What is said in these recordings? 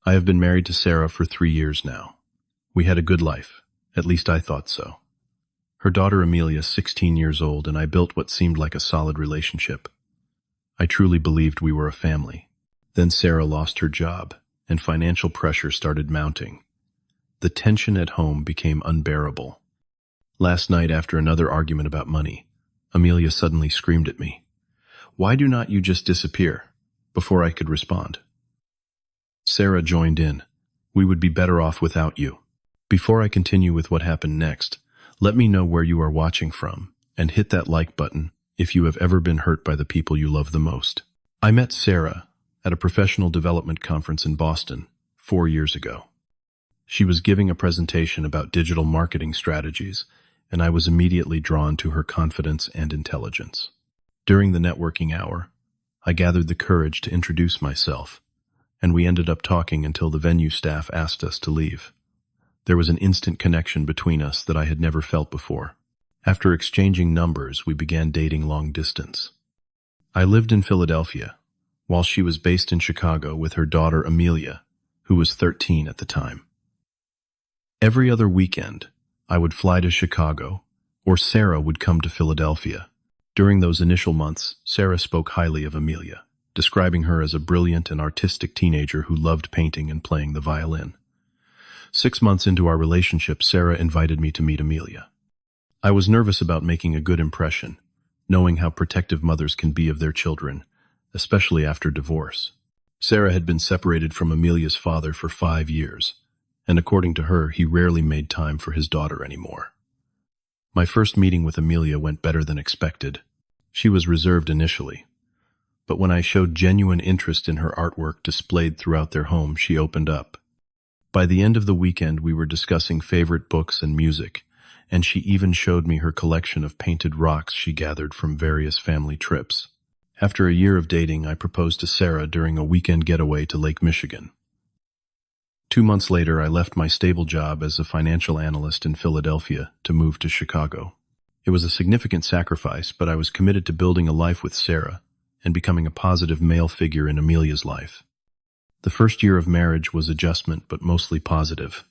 I have been married to Sarah for 3 years now. We had a good life. At least I thought so. Her daughter Amelia is 16 years old, and I built what seemed like a solid relationship. I truly believed we were a family. Then Sarah lost her job, and financial pressure started mounting. The tension at home became unbearable. Last night, after another argument about money, Amelia suddenly screamed at me, "Why do not you just disappear?" Before I could respond, Sarah joined in. "We would be better off without you." Before I continue with what happened next, let me know where you are watching from, and hit that like button if you have ever been hurt by the people you love the most. I met Sarah at a professional development conference in Boston 4 years ago. She was giving a presentation about digital marketing strategies, and I was immediately drawn to her confidence and intelligence. During the networking hour, I gathered the courage to introduce myself, and we ended up talking until the venue staff asked us to leave. There was an instant connection between us that I had never felt before. After exchanging numbers, we began dating long distance. I lived in Philadelphia, while she was based in Chicago with her daughter Amelia, who was 13 at the time. Every other weekend, I would fly to Chicago, or Sarah would come to Philadelphia. During those initial months, Sarah spoke highly of Amelia, describing her as a brilliant and artistic teenager who loved painting and playing the violin. 6 months into our relationship, Sarah invited me to meet Amelia. I was nervous about making a good impression, knowing how protective mothers can be of their children, especially after divorce. Sarah had been separated from Amelia's father for 5 years, and according to her, he rarely made time for his daughter anymore. My first meeting with Amelia went better than expected. She was reserved initially, but when I showed genuine interest in her artwork displayed throughout their home, she opened up. By the end of the weekend, we were discussing favorite books and music, and she even showed me her collection of painted rocks she gathered from various family trips. After a year of dating, I proposed to Sarah during a weekend getaway to Lake Michigan. 2 months later, I left my stable job as a financial analyst in Philadelphia to move to Chicago. It was a significant sacrifice, but I was committed to building a life with Sarah and becoming a positive male figure in Amelia's life. The first year of marriage was adjustment, but mostly positive.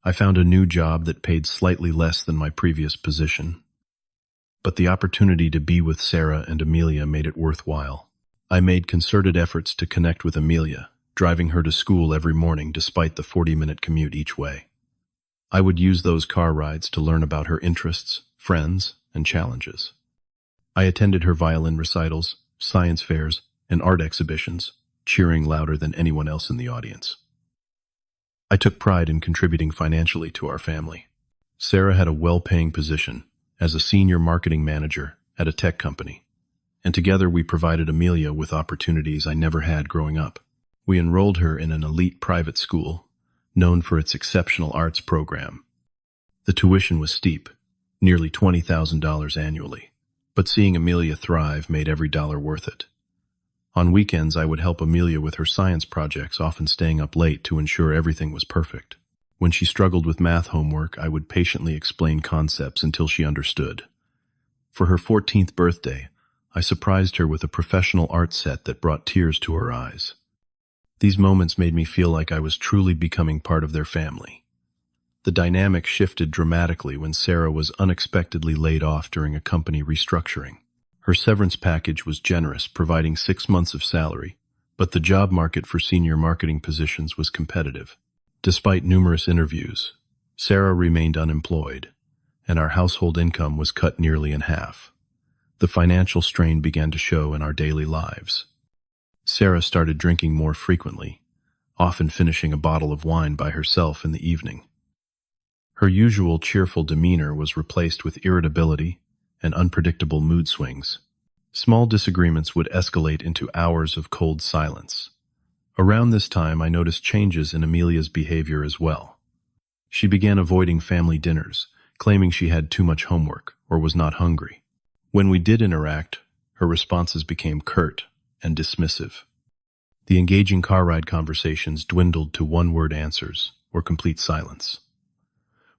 I found a new job that paid slightly less than my previous position, but the opportunity to be with Sarah and Amelia made it worthwhile. I made concerted efforts to connect with Amelia, driving her to school every morning despite the 40-minute commute each way. I would use those car rides to learn about her interests, friends, and challenges. I attended her violin recitals, science fairs, and art exhibitions, cheering louder than anyone else in the audience. I took pride in contributing financially to our family. Sarah had a well-paying position as a senior marketing manager at a tech company, and together we provided Amelia with opportunities I never had growing up. We enrolled her in an elite private school, known for its exceptional arts program. The tuition was steep, nearly $20,000 annually, but seeing Amelia thrive made every dollar worth it. On weekends, I would help Amelia with her science projects, often staying up late to ensure everything was perfect. When she struggled with math homework, I would patiently explain concepts until she understood. For her 14th birthday, I surprised her with a professional art set that brought tears to her eyes. These moments made me feel like I was truly becoming part of their family. The dynamic shifted dramatically when Sarah was unexpectedly laid off during a company restructuring. Her severance package was generous, providing 6 months of salary, but the job market for senior marketing positions was competitive. Despite numerous interviews, Sarah remained unemployed, and our household income was cut nearly in half. The financial strain began to show in our daily lives. Sarah started drinking more frequently, often finishing a bottle of wine by herself in the evening. Her usual cheerful demeanor was replaced with irritability and unpredictable mood swings. Small disagreements would escalate into hours of cold silence. Around this time, I noticed changes in Amelia's behavior as well. She began avoiding family dinners, claiming she had too much homework or was not hungry. When we did interact, her responses became curt and dismissive. The engaging car ride conversations dwindled to one-word answers or complete silence.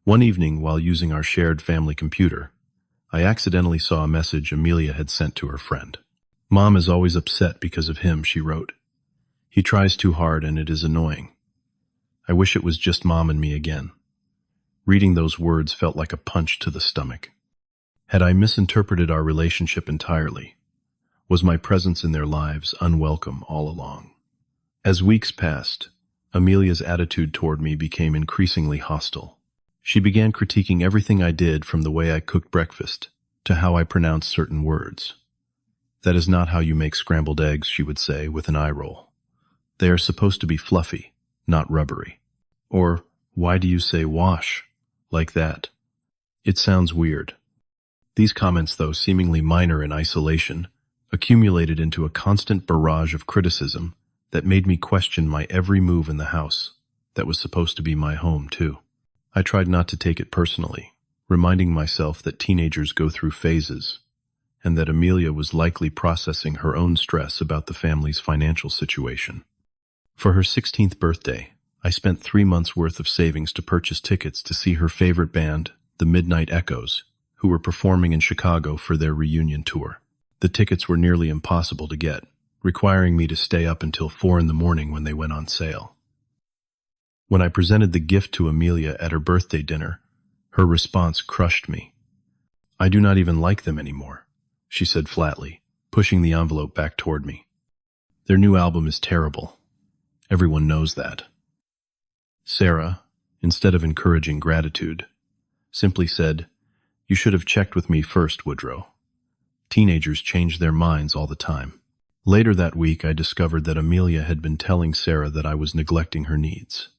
One evening, while using our shared family computer, I accidentally saw a message Amelia had sent to her friend. "Mom is always upset because of him," she wrote. He tries too hard and it is annoying. I wish it was just Mom and me again. Reading those words felt like a punch to the stomach. Had I misinterpreted our relationship entirely? Was my presence in their lives unwelcome all along? As weeks passed, Amelia's attitude toward me became increasingly hostile. She began critiquing everything I did, from the way I cooked breakfast to how I pronounced certain words. "That is not how you make scrambled eggs," she would say with an eye roll. "They are supposed to be fluffy, not rubbery." Or, "Why do you say wash like that? It sounds weird." These comments, though seemingly minor in isolation, accumulated into a constant barrage of criticism that made me question my every move in the house that was supposed to be my home, too. I tried not to take it personally, reminding myself that teenagers go through phases, and that Amelia was likely processing her own stress about the family's financial situation. For her 16th birthday, I spent 3 months' worth of savings to purchase tickets to see her favorite band, the Midnight Echoes, who were performing in Chicago for their reunion tour. The tickets were nearly impossible to get, requiring me to stay up until 4 in the morning when they went on sale. When I presented the gift to Amelia at her birthday dinner, her response crushed me. "I do not even like them anymore," she said flatly, pushing the envelope back toward me. "Their new album is terrible. Everyone knows that." Sarah, instead of encouraging gratitude, simply said, "You should have checked with me first, Woodrow. Teenagers change their minds all the time." Later that week, I discovered that Amelia had been telling Sarah that I was neglecting her needs.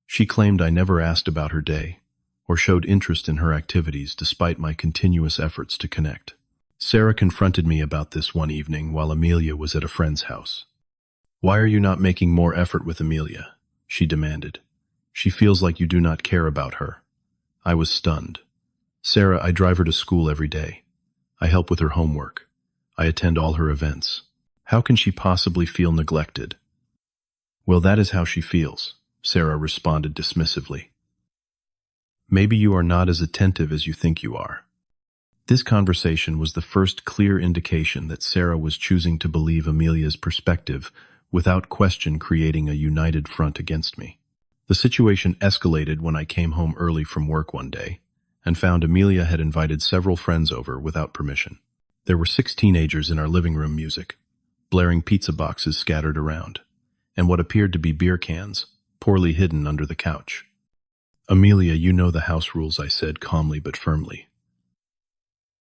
She claimed I never asked about her day or showed interest in her activities despite my continuous efforts to connect. Sarah confronted me about this one evening while Amelia was at a friend's house. "Why are you not making more effort with Amelia?" she demanded. "She feels like you do not care about her." I was stunned. "Sarah, I drive her to school every day. I help with her homework. I attend all her events. How can she possibly feel neglected?" "Well, that is how she feels," Sarah responded dismissively. "Maybe you are not as attentive as you think you are." This conversation was the first clear indication that Sarah was choosing to believe Amelia's perspective without question, creating a united front against me. The situation escalated when I came home early from work one day and found Amelia had invited several friends over without permission. There were 6 teenagers in our living room, music blaring, pizza boxes scattered around, and what appeared to be beer cans poorly hidden under the couch. "Amelia, you know the house rules," I said calmly but firmly.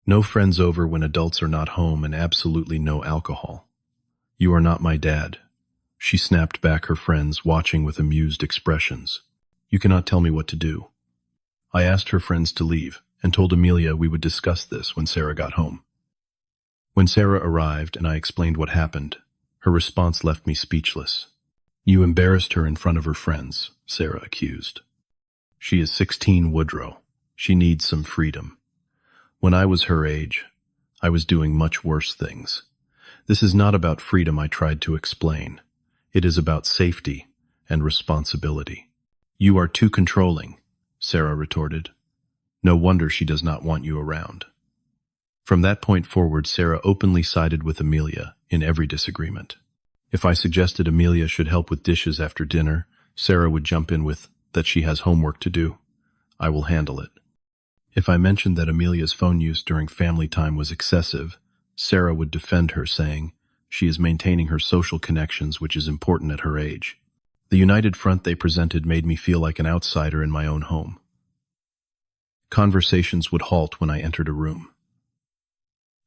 "No friends over when adults are not home, and absolutely no alcohol. You are not my dad." She snapped back, her friends watching with amused expressions. "You cannot tell me what to do." I asked her friends to leave and told Amelia we would discuss this when Sarah got home. When Sarah arrived and I explained what happened, her response left me speechless. "You embarrassed her in front of her friends," Sarah accused. "She is 16, Woodrow. She needs some freedom. When I was her age, I was doing much worse things. This is not about freedom," I tried to explain. "It is about safety and responsibility." "You are too controlling," Sarah retorted. "No wonder she does not want you around." From that point forward, Sarah openly sided with Amelia in every disagreement. If I suggested Amelia should help with dishes after dinner, Sarah would jump in with, "That she has homework to do. I will handle it." If I mentioned that Amelia's phone use during family time was excessive, Sarah would defend her, saying, "She is maintaining her social connections, which is important at her age." The united front they presented made me feel like an outsider in my own home. Conversations would halt when I entered a room.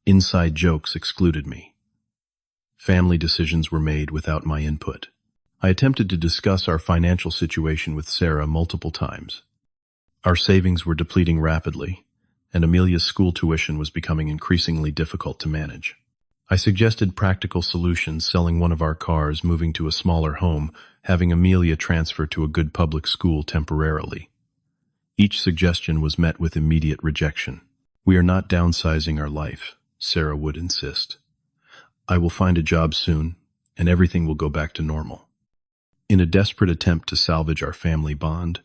Inside jokes excluded me. Family decisions were made without my input. I attempted to discuss our financial situation with Sarah multiple times. Our savings were depleting rapidly, and Amelia's school tuition was becoming increasingly difficult to manage. I suggested practical solutions: selling one of our cars, moving to a smaller home, having Amelia transfer to a good public school temporarily. Each suggestion was met with immediate rejection. "We are not downsizing our life," Sarah would insist. "I will find a job soon, and everything will go back to normal." In a desperate attempt to salvage our family bond,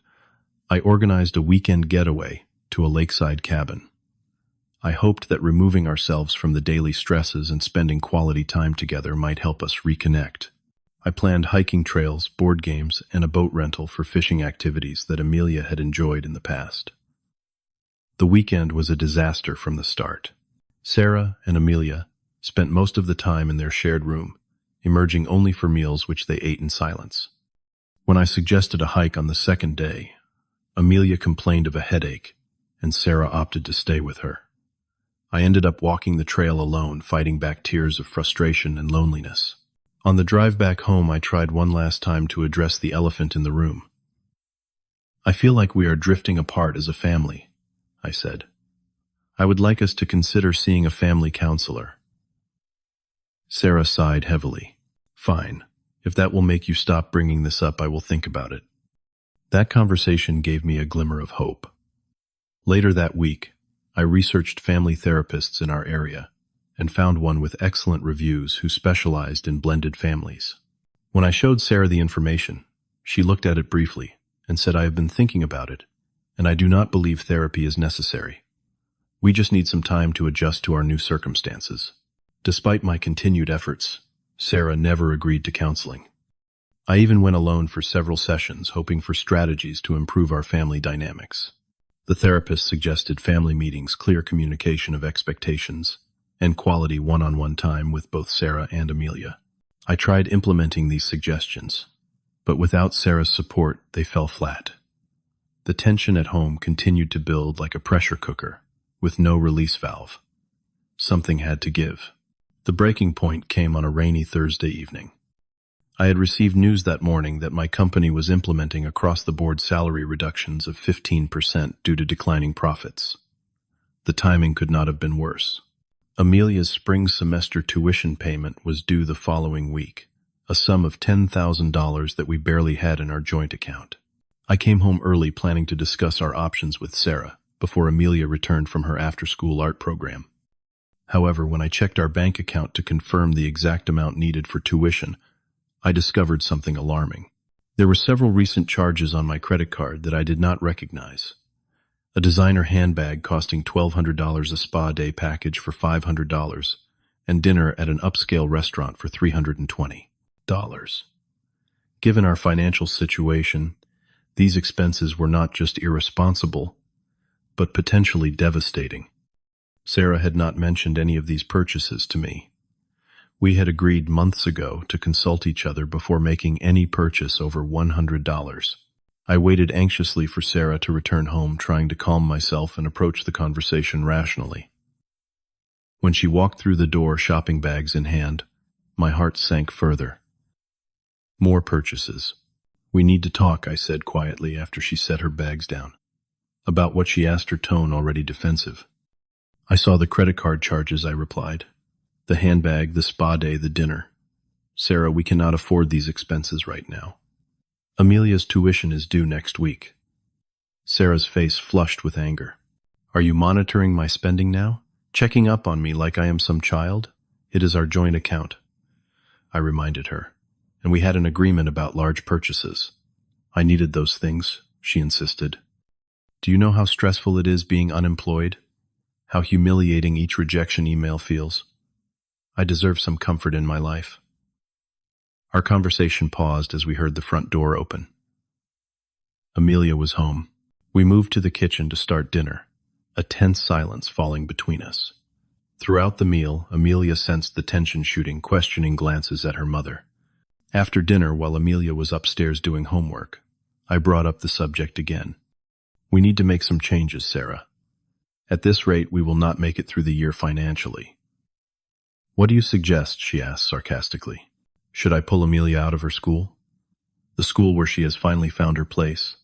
I organized a weekend getaway to a lakeside cabin. I hoped that removing ourselves from the daily stresses and spending quality time together might help us reconnect. I planned hiking trails, board games, and a boat rental for fishing activities that Amelia had enjoyed in the past. The weekend was a disaster from the start. Sarah and Amelia spent most of the time in their shared room, emerging only for meals which they ate in silence. When I suggested a hike on the second day, Amelia complained of a headache, and Sarah opted to stay with her. I ended up walking the trail alone, fighting back tears of frustration and loneliness. On the drive back home, I tried one last time to address the elephant in the room. "I feel like we are drifting apart as a family," I said. "I would like us to consider seeing a family counselor." Sarah sighed heavily. "Fine. If that will make you stop bringing this up, I will think about it." That conversation gave me a glimmer of hope. Later that week, I researched family therapists in our area and found one with excellent reviews who specialized in blended families. When I showed Sarah the information, she looked at it briefly and said, "I have been thinking about it, and I do not believe therapy is necessary. We just need some time to adjust to our new circumstances." Despite my continued efforts, Sarah never agreed to counseling. I even went alone for several sessions, hoping for strategies to improve our family dynamics. The therapist suggested family meetings, clear communication of expectations, and quality one-on-one time with both Sarah and Amelia. I tried implementing these suggestions, but without Sarah's support, they fell flat. The tension at home continued to build like a pressure cooker, with no release valve. Something had to give. The breaking point came on a rainy Thursday evening. I had received news that morning that my company was implementing across-the-board salary reductions of 15% due to declining profits. The timing could not have been worse. Amelia's spring semester tuition payment was due the following week, a sum of $10,000 that we barely had in our joint account. I came home early planning to discuss our options with Sarah before Amelia returned from her after-school art program. However, when I checked our bank account to confirm the exact amount needed for tuition, I discovered something alarming. There were several recent charges on my credit card that I did not recognize. A designer handbag costing $1,200, a spa day package for $500, and dinner at an upscale restaurant for $320. Given our financial situation, these expenses were not just irresponsible, but potentially devastating. Sarah had not mentioned any of these purchases to me. We had agreed months ago to consult each other before making any purchase over $100. I waited anxiously for Sarah to return home, trying to calm myself and approach the conversation rationally. When she walked through the door, shopping bags in hand, my heart sank further. "More purchases. We need to talk," I said quietly after she set her bags down. About what she asked, her tone already defensive. "I saw the credit card charges," I replied. "The handbag, the spa day, the dinner. Sarah, we cannot afford these expenses right now. Amelia's tuition is due next week." Sarah's face flushed with anger. "Are you monitoring my spending now? Checking up on me like I am some child? It is our joint account," I reminded her, "and we had an agreement about large purchases." "I needed those things," she insisted. "Do you know how stressful it is being unemployed? How humiliating each rejection email feels? I deserve some comfort in my life." Our conversation paused as we heard the front door open. Amelia was home. We moved to the kitchen to start dinner, a tense silence falling between us. Throughout the meal, Amelia sensed the tension, shooting questioning glances at her mother. After dinner, while Amelia was upstairs doing homework, I brought up the subject again. "We need to make some changes, Sarah. At this rate, we will not make it through the year financially." "What do you suggest?" she asked sarcastically. "Should I pull Amelia out of her school? The school where she has finally found her place?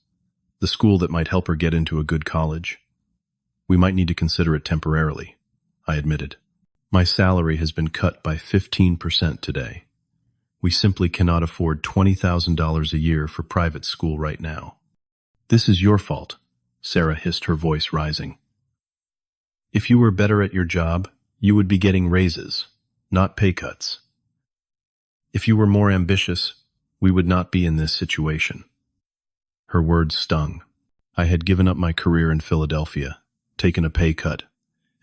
The school that might help her get into a good college? We might need to consider it temporarily," I admitted. "My salary has been cut by 15% today. We simply cannot afford $20,000 a year for private school right now." "This is your fault," Sarah hissed, her voice rising. "If you were better at your job, you would be getting raises, not pay cuts. If you were more ambitious, we would not be in this situation." Her words stung. I had given up my career in Philadelphia, taken a pay cut,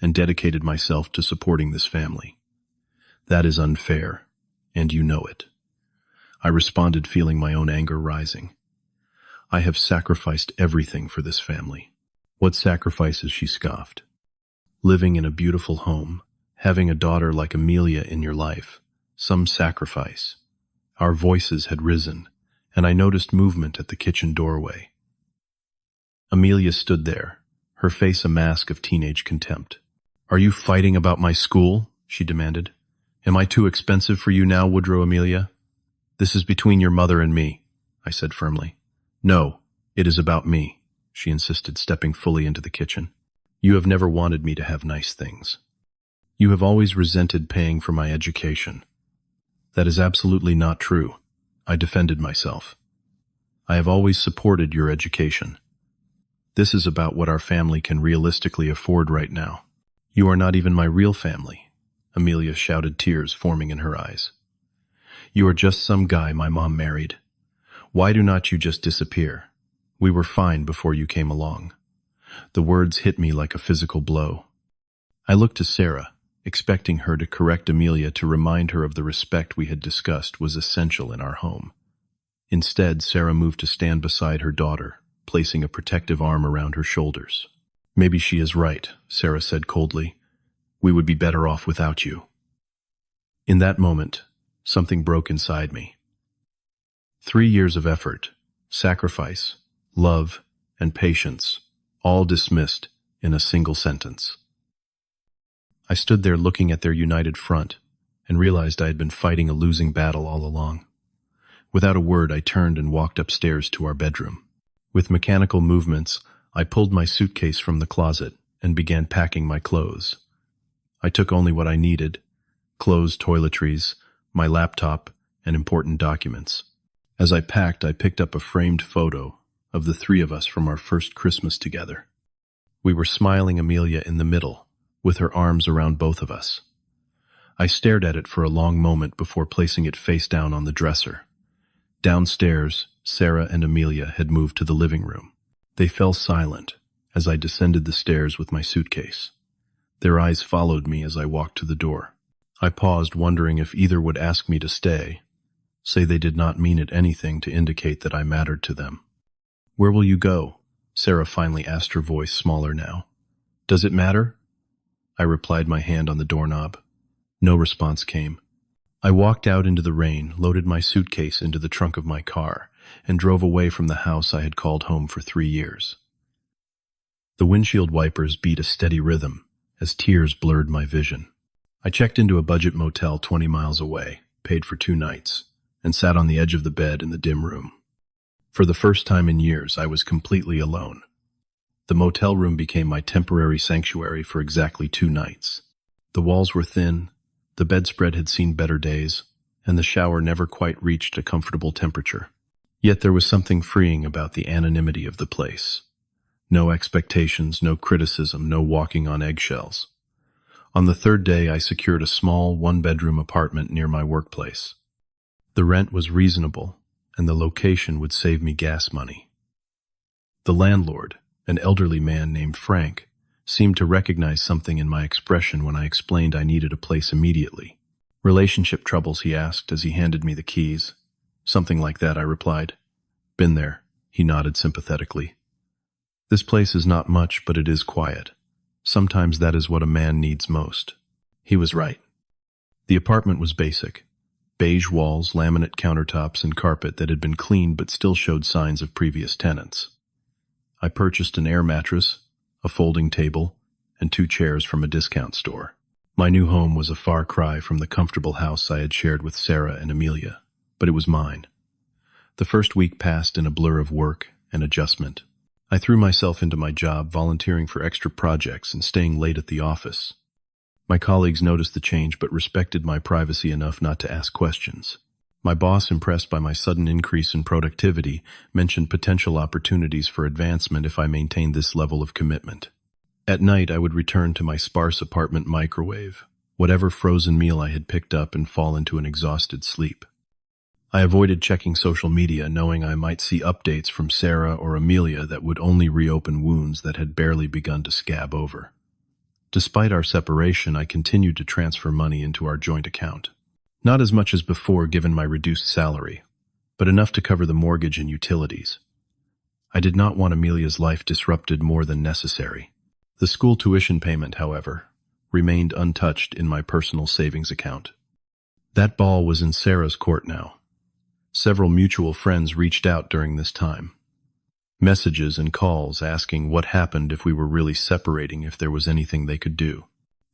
and dedicated myself to supporting this family. "That is unfair, and you know it." I responded, feeling my own anger rising. I have sacrificed everything for this family. What sacrifices, she scoffed. Living in a beautiful home, having a daughter like Amelia in your life, some sacrifice. Our voices had risen, and I noticed movement at the kitchen doorway. Amelia stood there, her face a mask of teenage contempt. Are you fighting about my school? She demanded. Am I too expensive for you now, Woodrow Amelia? This is between your mother and me, I said firmly. No, it is about me, she insisted, stepping fully into the kitchen. You have never wanted me to have nice things. You have always resented paying for my education. That is absolutely not true, I defended myself. I have always supported your education. This is about what our family can realistically afford right now. You are not even my real family, Amelia shouted, tears forming in her eyes. You are just some guy my mom married. Why do not you just disappear? We were fine before you came along. The words hit me like a physical blow. I looked to Sarah, expecting her to correct Amelia, to remind her of the respect we had discussed was essential in our home. Instead, Sarah moved to stand beside her daughter, placing a protective arm around her shoulders. Maybe she is right, Sarah said coldly. We would be better off without you. In that moment, something broke inside me. 3 years of effort, sacrifice, love, and patience, all dismissed in a single sentence. I stood there looking at their united front and realized I had been fighting a losing battle all along. Without a word, I turned and walked upstairs to our bedroom. With mechanical movements, I pulled my suitcase from the closet and began packing my clothes. I took only what I needed: clothes, toiletries, my laptop, and important documents. As I packed, I picked up a framed photo of the three of us from our first Christmas together. We were smiling, Amelia in the middle, with her arms around both of us. I stared at it for a long moment before placing it face down on the dresser. Downstairs, Sarah and Amelia had moved to the living room. They fell silent as I descended the stairs with my suitcase. Their eyes followed me as I walked to the door. I paused, wondering if either would ask me to stay, say they did not mean it, anything to indicate that I mattered to them. Where will you go? Sarah finally asked, her voice smaller now. Does it matter? I replied, my hand on the doorknob. No response came. I walked out into the rain, loaded my suitcase into the trunk of my car, and drove away from the house I had called home for 3 years. The windshield wipers beat a steady rhythm as tears blurred my vision. I checked into a budget motel 20 miles away, paid for 2 nights, and sat on the edge of the bed in the dim room. For the first time in years, I was completely alone. The motel room became my temporary sanctuary for exactly 2 nights. The walls were thin, the bedspread had seen better days, and the shower never quite reached a comfortable temperature. Yet there was something freeing about the anonymity of the place. No expectations, no criticism, no walking on eggshells. On the 3rd day, I secured a small 1-bedroom apartment near my workplace. The rent was reasonable, and the location would save me gas money. The landlord, an elderly man named Frank, seemed to recognize something in my expression when I explained I needed a place immediately. Relationship troubles, he asked as he handed me the keys. Something like that, I replied. Been there, he nodded sympathetically. This place is not much, but it is quiet. Sometimes that is what a man needs most. He was right. The apartment was basic. Beige walls, laminate countertops, and carpet that had been cleaned but still showed signs of previous tenants. I purchased an air mattress, a folding table, and 2 chairs from a discount store. My new home was a far cry from the comfortable house I had shared with Sarah and Amelia, but it was mine. The first week passed in a blur of work and adjustment. I threw myself into my job, volunteering for extra projects and staying late at the office. My colleagues noticed the change but respected my privacy enough not to ask questions. My boss, impressed by my sudden increase in productivity, mentioned potential opportunities for advancement if I maintained this level of commitment. At night, I would return to my sparse apartment microwave whatever frozen meal I had picked up and fall into an exhausted sleep. I avoided checking social media, knowing I might see updates from Sarah or Amelia that would only reopen wounds that had barely begun to scab over. Despite our separation, I continued to transfer money into our joint account. Not as much as before given my reduced salary, but enough to cover the mortgage and utilities. I did not want Amelia's life disrupted more than necessary. The school tuition payment, however, remained untouched in my personal savings account. That ball was in Sarah's court now. Several mutual friends reached out during this time. Messages and calls asking what happened if we were really separating, if there was anything they could do.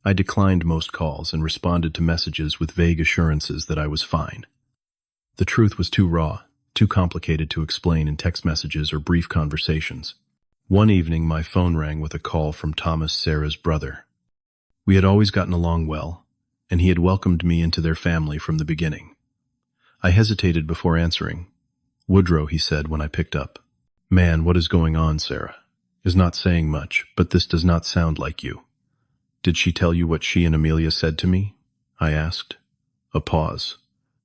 I declined most calls and responded to messages with vague assurances that I was fine. The truth was too raw, too complicated to explain in text messages or brief conversations. One evening, my phone rang with a call from Thomas, Sarah's brother. We had always gotten along well, and he had welcomed me into their family from the beginning. I hesitated before answering. "Woodrow," he said when I picked up. "Man, what is going on, Sarah? Is not saying much, but this does not sound like you." "Did she tell you what she and Amelia said to me?" I asked. A pause.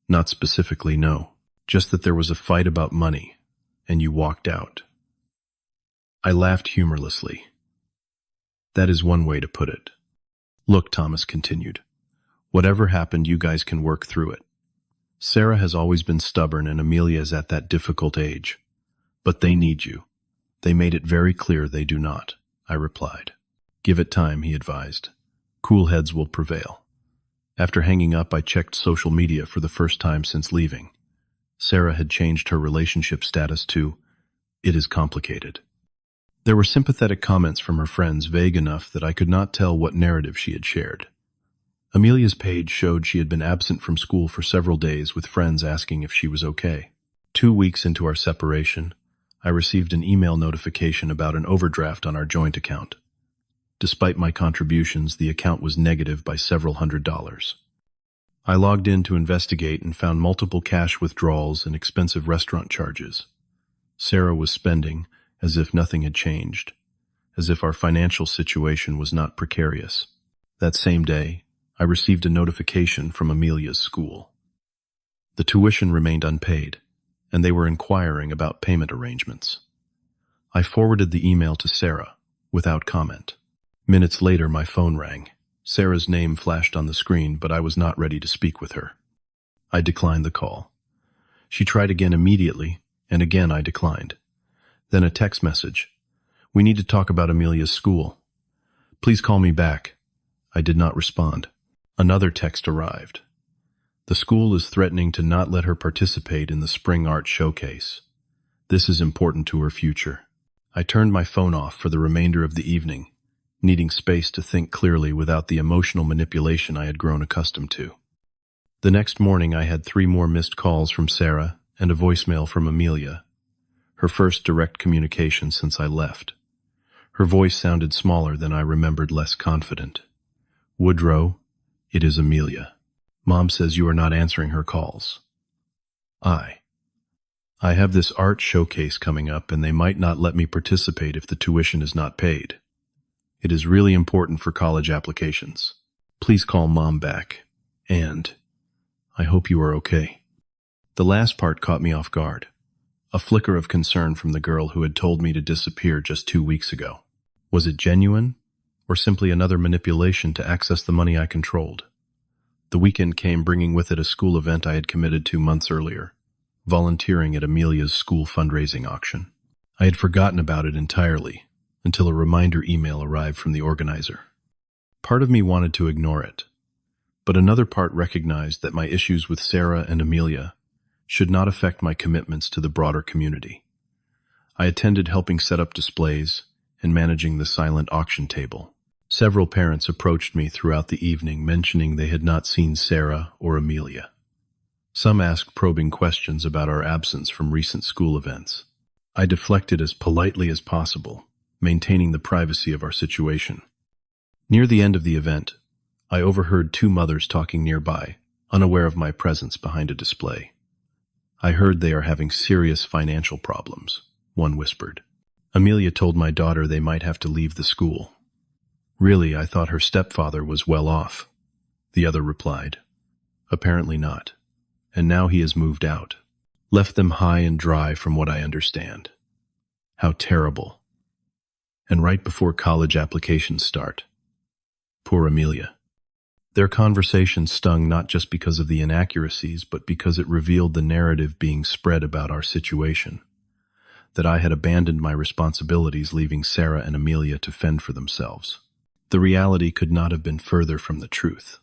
"Not specifically, no. Just that there was a fight about money, and you walked out." I laughed humorlessly. "That is one way to put it." "Look," Thomas continued, "whatever happened, you guys can work through it. Sarah has always been stubborn and Amelia is at that difficult age. But they need you. They made it very clear they do not," I replied. "Give it time," he advised. "Cool heads will prevail." After hanging up, I checked social media for the first time since leaving. Sarah had changed her relationship status to, "It is complicated." There were sympathetic comments from her friends, vague enough that I could not tell what narrative she had shared. Amelia's page showed she had been absent from school for several days, with friends asking if she was okay. 2 weeks into our separation, I received an email notification about an overdraft on our joint account. Despite my contributions, the account was negative by several $100s. I logged in to investigate and found multiple cash withdrawals and expensive restaurant charges. Sarah was spending as if nothing had changed, as if our financial situation was not precarious. That same day, I received a notification from Amelia's school. The tuition remained unpaid, and they were inquiring about payment arrangements. I forwarded the email to Sarah, without comment. Minutes later, my phone rang. Sarah's name flashed on the screen, but I was not ready to speak with her. I declined the call. She tried again immediately, and again I declined. Then a text message. "We need to talk about Amelia's school. Please call me back." I did not respond. Another text arrived. "The school is threatening to not let her participate in the spring art showcase. This is important to her future." I turned my phone off for the remainder of the evening, needing space to think clearly without the emotional manipulation I had grown accustomed to. The next morning, I had 3 more missed calls from Sarah and a voicemail from Amelia, her first direct communication since I left. Her voice sounded smaller than I remembered, less confident. "Woodrow, it is Amelia. Mom says you are not answering her calls. I have this art showcase coming up, and they might not let me participate if the tuition is not paid. It is really important for college applications. Please call Mom back. And I hope you are okay." The last part caught me off guard. A flicker of concern from the girl who had told me to disappear just 2 weeks ago. Was it genuine, or simply another manipulation to access the money I controlled? The weekend came, bringing with it a school event I had committed to months earlier, volunteering at Amelia's school fundraising auction. I had forgotten about it entirely, until a reminder email arrived from the organizer. Part of me wanted to ignore it, but another part recognized that my issues with Sarah and Amelia should not affect my commitments to the broader community. I attended, helping set up displays and managing the silent auction table. Several parents approached me throughout the evening, mentioning they had not seen Sarah or Amelia. Some asked probing questions about our absence from recent school events. I deflected as politely as possible, maintaining the privacy of our situation. Near the end of the event, I overheard 2 mothers talking nearby, unaware of my presence behind a display. "I heard they are having serious financial problems," one whispered. "Amelia told my daughter they might have to leave the school." "Really, I thought her stepfather was well off," the other replied. "Apparently not. And now he has moved out. Left them high and dry, from what I understand." How terrible. And right before college applications start. Poor Amelia. Their conversation stung not just because of the inaccuracies, but because it revealed the narrative being spread about our situation, that I had abandoned my responsibilities, leaving Sarah and Amelia to fend for themselves. The reality could not have been further from the truth.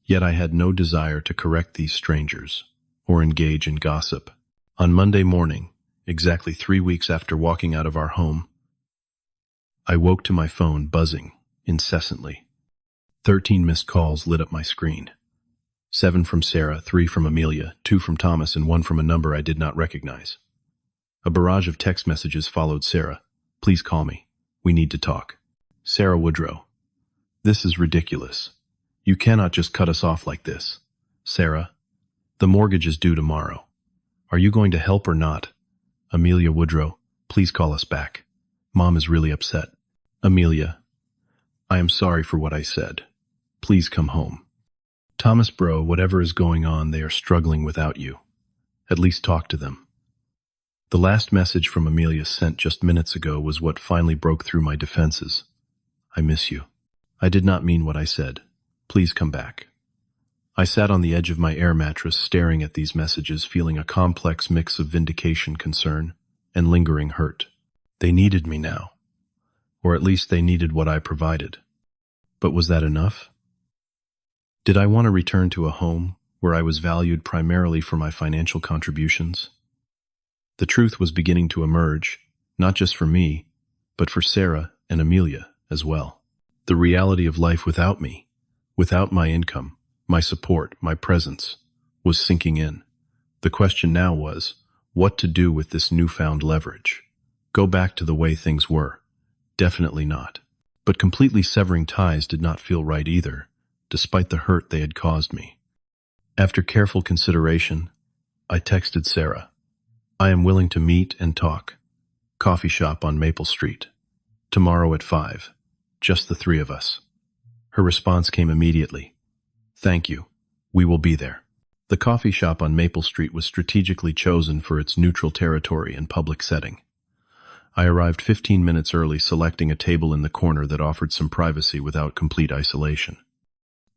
Yet I had no desire to correct these strangers or engage in gossip. On Monday morning, exactly 3 weeks after walking out of our home, I woke to my phone buzzing incessantly. 13 missed calls lit up my screen. 7 from Sarah, 3 from Amelia, 2 from Thomas, and 1 from a number I did not recognize. A barrage of text messages followed. Sarah, please call me. We need to talk. Sarah Woodrow, this is ridiculous. You cannot just cut us off like this. Sarah, the mortgage is due tomorrow. Are you going to help or not? Amelia Woodrow, please call us back. Mom is really upset. Amelia, I am sorry for what I said. Please come home. Thomas, bro, whatever is going on, they are struggling without you. At least talk to them. The last message from Amelia sent just minutes ago was what finally broke through my defenses. I miss you. I did not mean what I said. Please come back. I sat on the edge of my air mattress staring at these messages, feeling a complex mix of vindication, concern, and lingering hurt. They needed me now. Or at least they needed what I provided. But was that enough? Did I want to return to a home where I was valued primarily for my financial contributions? The truth was beginning to emerge, not just for me, but for Sarah and Amelia as well. The reality of life without me, without my income, my support, my presence, was sinking in. The question now was, what to do with this newfound leverage? Go back to the way things were? Definitely not. But completely severing ties did not feel right either, despite the hurt they had caused me. After careful consideration, I texted Sarah. I am willing to meet and talk. Coffee shop on Maple Street. Tomorrow at 5. Just the 3 of us. Her response came immediately. Thank you. We will be there. The coffee shop on Maple Street was strategically chosen for its neutral territory and public setting. I arrived 15 minutes early, selecting a table in the corner that offered some privacy without complete isolation.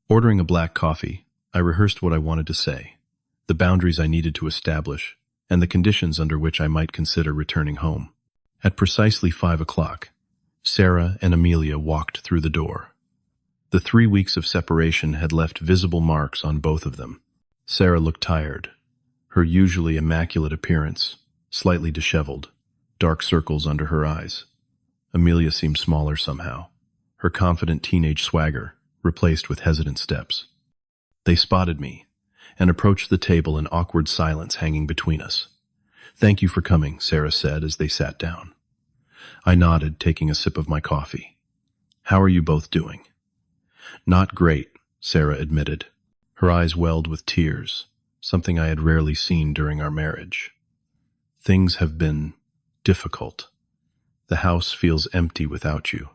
Ordering a black coffee, I rehearsed what I wanted to say, the boundaries I needed to establish, and the conditions under which I might consider returning home. At precisely 5 o'clock, Sarah and Amelia walked through the door. The 3 weeks of separation had left visible marks on both of them. Sarah looked tired, her usually immaculate appearance slightly disheveled, dark circles under her eyes. Amelia seemed smaller somehow, her confident teenage swagger replaced with hesitant steps. They spotted me and approached the table, in awkward silence hanging between us. Thank you for coming, Sarah said as they sat down. I nodded, taking a sip of my coffee. How are you both doing? Not great, Sarah admitted. Her eyes welled with tears, something I had rarely seen during our marriage. Things have been difficult. The house feels empty without you,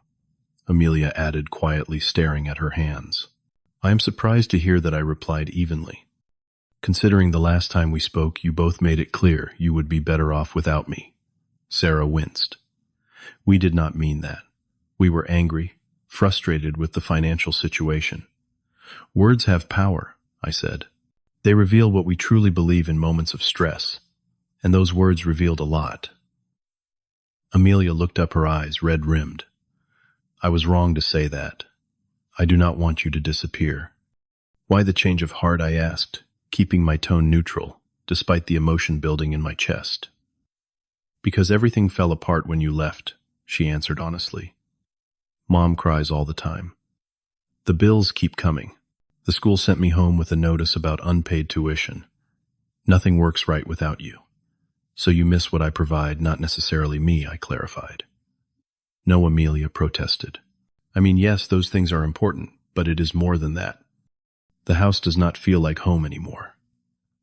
Amelia added quietly, staring at her hands. I am surprised to hear that, I replied evenly. Considering the last time we spoke, you both made it clear you would be better off without me. Sarah winced. We did not mean that. We were angry, frustrated with the financial situation. Words have power, I said. They reveal what we truly believe in moments of stress, and those words revealed a lot. Amelia looked up, her eyes red-rimmed. I was wrong to say that. I do not want you to disappear. Why the change of heart, I asked, keeping my tone neutral, despite the emotion building in my chest. Because everything fell apart when you left, she answered honestly. Mom cries all the time. The bills keep coming. The school sent me home with a notice about unpaid tuition. Nothing works right without you. So you miss what I provide, not necessarily me, I clarified. No, Amelia protested. I mean, yes, those things are important, but it is more than that. The house does not feel like home anymore.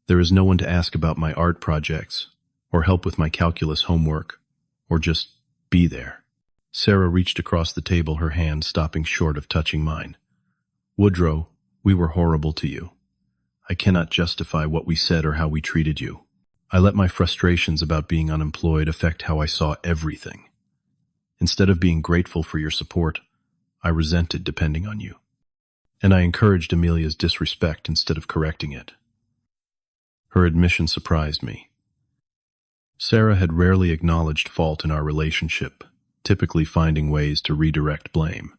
There is no one to ask about my art projects, or help with my calculus homework, or just be there. Sarah reached across the table, her hand stopping short of touching mine. Woodrow, we were horrible to you. I cannot justify what we said or how we treated you. I let my frustrations about being unemployed affect how I saw everything. Instead of being grateful for your support, I resented depending on you. and I encouraged Amelia's disrespect instead of correcting it. Her admission surprised me. Sarah had rarely acknowledged fault in our relationship, typically finding ways to redirect blame.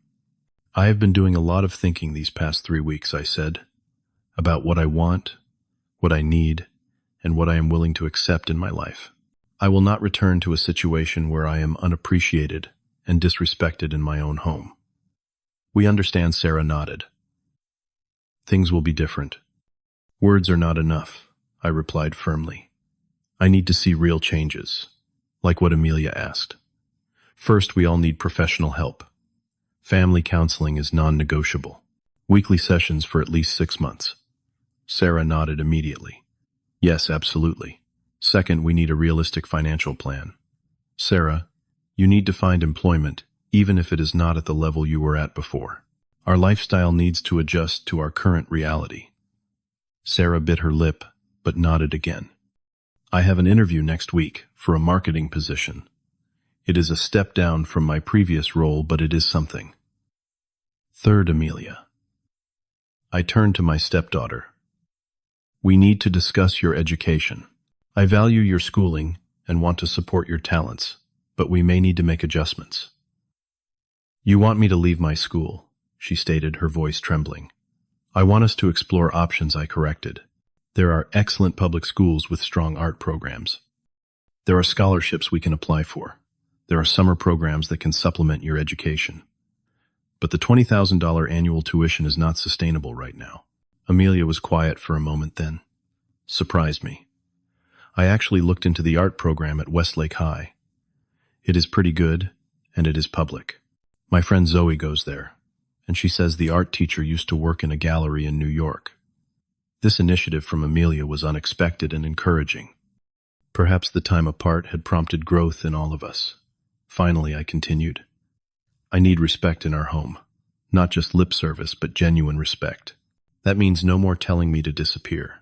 I have been doing a lot of thinking these past 3 weeks, I said, about what I want, what I need, and what I am willing to accept in my life. I will not return to a situation where I am unappreciated and disrespected in my own home. We understand, Sarah nodded. Things will be different. Words are not enough, I replied firmly. I need to see real changes, like what Amelia asked. First, we all need professional help. Family counseling is non-negotiable. Weekly sessions for at least 6 months. Sarah nodded immediately. Yes, absolutely. Second, we need a realistic financial plan. Sarah, you need to find employment, even if it is not at the level you were at before. Our lifestyle needs to adjust to our current reality. Sarah bit her lip, but nodded again. I have an interview next week for a marketing position. It is a step down from my previous role, but it is something. Third, Amelia. I turned to my stepdaughter. We need to discuss your education. I value your schooling and want to support your talents, but we may need to make adjustments. You want me to leave my school, she stated, her voice trembling. I want us to explore options, I corrected. There are excellent public schools with strong art programs. There are scholarships we can apply for. There are summer programs that can supplement your education. But the $20,000 annual tuition is not sustainable right now. Amelia was quiet for a moment, then surprised me. I actually looked into the art program at Westlake High. It is pretty good, and it is public. My friend Zoe goes there, and she says the art teacher used to work in a gallery in New York. This initiative from Amelia was unexpected and encouraging. Perhaps the time apart had prompted growth in all of us. Finally, I continued. I need respect in our home. Not just lip service, but genuine respect. That means no more telling me to disappear.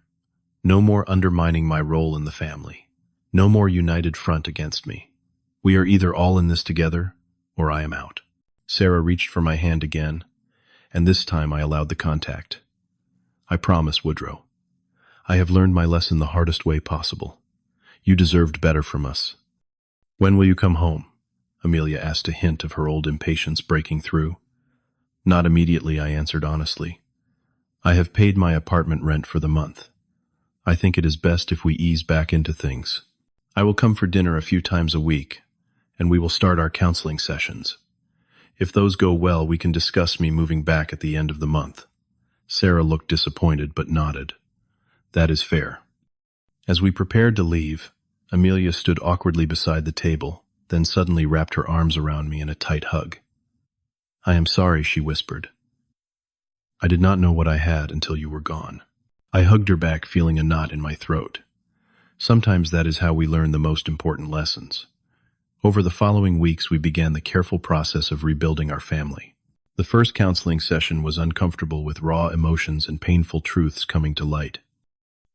No more undermining my role in the family. No more united front against me. We are either all in this together, or I am out. Sarah reached for my hand again, and this time I allowed the contact. I promise, Woodrow. I have learned my lesson the hardest way possible. You deserved better from us. When will you come home? Amelia asked, a hint of her old impatience breaking through. Not immediately, I answered honestly. I have paid my apartment rent for the month. I think it is best if we ease back into things. I will come for dinner a few times a week, and we will start our counseling sessions. If those go well, we can discuss me moving back at the end of the month. Sarah looked disappointed but nodded. That is fair. As we prepared to leave, Amelia stood awkwardly beside the table, then suddenly wrapped her arms around me in a tight hug. I am sorry, she whispered. I did not know what I had until you were gone. I hugged her back, feeling a knot in my throat. Sometimes that is how we learn the most important lessons. Over the following weeks, we began the careful process of rebuilding our family. The first counseling session was uncomfortable, with raw emotions and painful truths coming to light.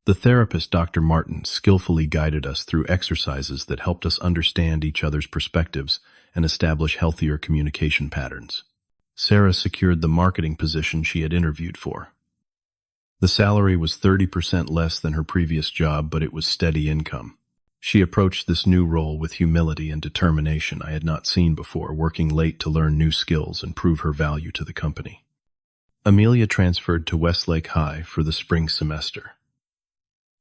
The therapist, Dr. Martin, skillfully guided us through exercises that helped us understand each other's perspectives and establish healthier communication patterns. Sarah secured the marketing position she had interviewed for. The salary was 30% less than her previous job, but it was steady income. She approached this new role with humility and determination I had not seen before, working late to learn new skills and prove her value to the company. Amelia transferred to Westlake High for the spring semester.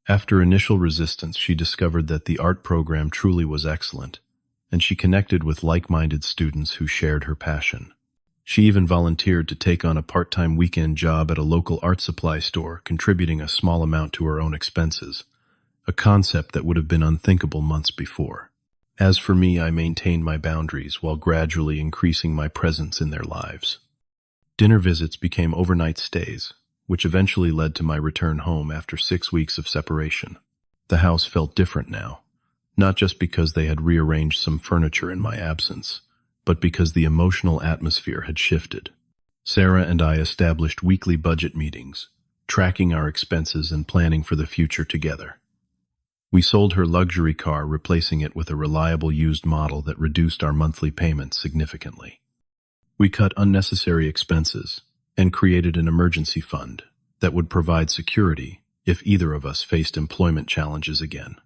After initial resistance, she discovered that the art program truly was excellent, and she connected with like-minded students who shared her passion. She even volunteered to take on a part-time weekend job at a local art supply store, contributing a small amount to her own expenses, a concept that would have been unthinkable months before. As for me, I maintained my boundaries while gradually increasing my presence in their lives. Dinner visits became overnight stays, which eventually led to my return home after 6 weeks of separation. The house felt different now, not just because they had rearranged some furniture in my absence, but because the emotional atmosphere had shifted. Sarah and I established weekly budget meetings, tracking our expenses and planning for the future together. We sold her luxury car, replacing it with a reliable used model that reduced our monthly payments significantly. We cut unnecessary expenses, and created an emergency fund that would provide security if either of us faced employment challenges again.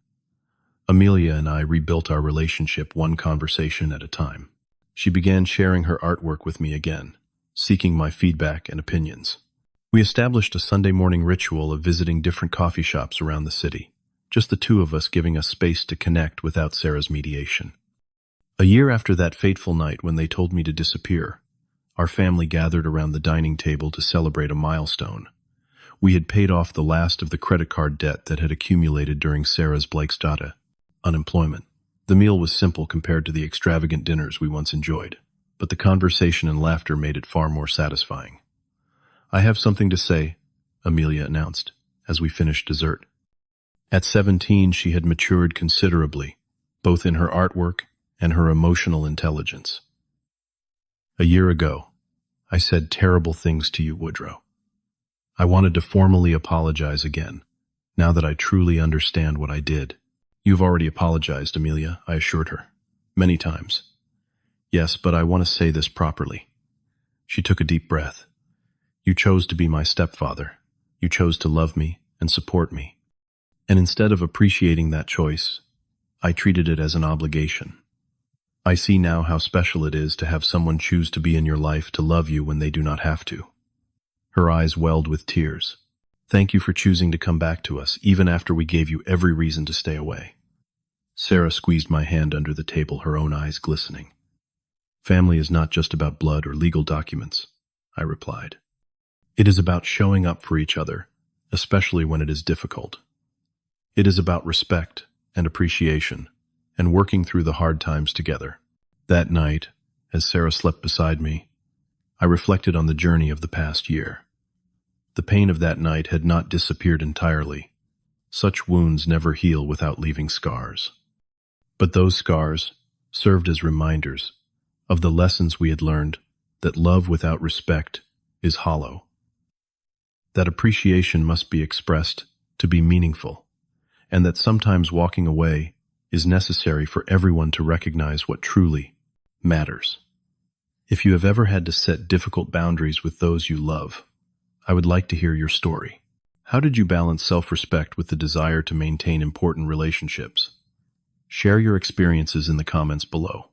Amelia and I rebuilt our relationship one conversation at a time. She began sharing her artwork with me again, seeking my feedback and opinions. We established a Sunday morning ritual of visiting different coffee shops around the city, just the two of us giving us space to connect without Sarah's mediation. A year after that fateful night when they told me to disappear, our family gathered around the dining table to celebrate a milestone. We had paid off the last of the credit card debt that had accumulated during Sarah's Stepdaughter unemployment. The meal was simple compared to the extravagant dinners we once enjoyed, but the conversation and laughter made it far more satisfying. "I have something to say," Amelia announced, as we finished dessert. At 17, she had matured considerably, both in her artwork and her emotional intelligence. "A year ago, I said terrible things to you, Woodrow. I wanted to formally apologize again, now that I truly understand what I did." "You've already apologized, Amelia," I assured her. "Many times." "Yes, but I want to say this properly." She took a deep breath. "You chose to be my stepfather. You chose to love me and support me. And instead of appreciating that choice, I treated it as an obligation. I see now how special it is to have someone choose to be in your life to love you when they do not have to." Her eyes welled with tears. "Thank you for choosing to come back to us, even after we gave you every reason to stay away." Sarah squeezed my hand under the table, her own eyes glistening. "Family is not just about blood or legal documents," I replied. "It is about showing up for each other, especially when it is difficult. It is about respect and appreciation, and working through the hard times together." That night, as Sarah slept beside me, I reflected on the journey of the past year. The pain of that night had not disappeared entirely. Such wounds never heal without leaving scars. But those scars served as reminders of the lessons we had learned, that love without respect is hollow, that appreciation must be expressed to be meaningful, and that sometimes walking away is necessary for everyone to recognize what truly matters. If you have ever had to set difficult boundaries with those you love, I would like to hear your story. How did you balance self-respect with the desire to maintain important relationships? Share your experiences in the comments below.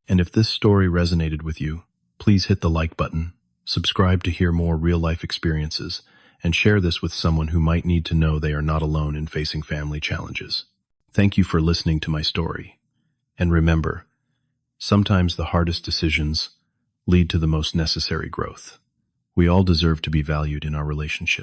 And if this story resonated with you, please hit the like button, subscribe to hear more real-life experiences, and share this with someone who might need to know they are not alone in facing family challenges. Thank you for listening to my story. And remember, sometimes the hardest decisions lead to the most necessary growth. We all deserve to be valued in our relationship.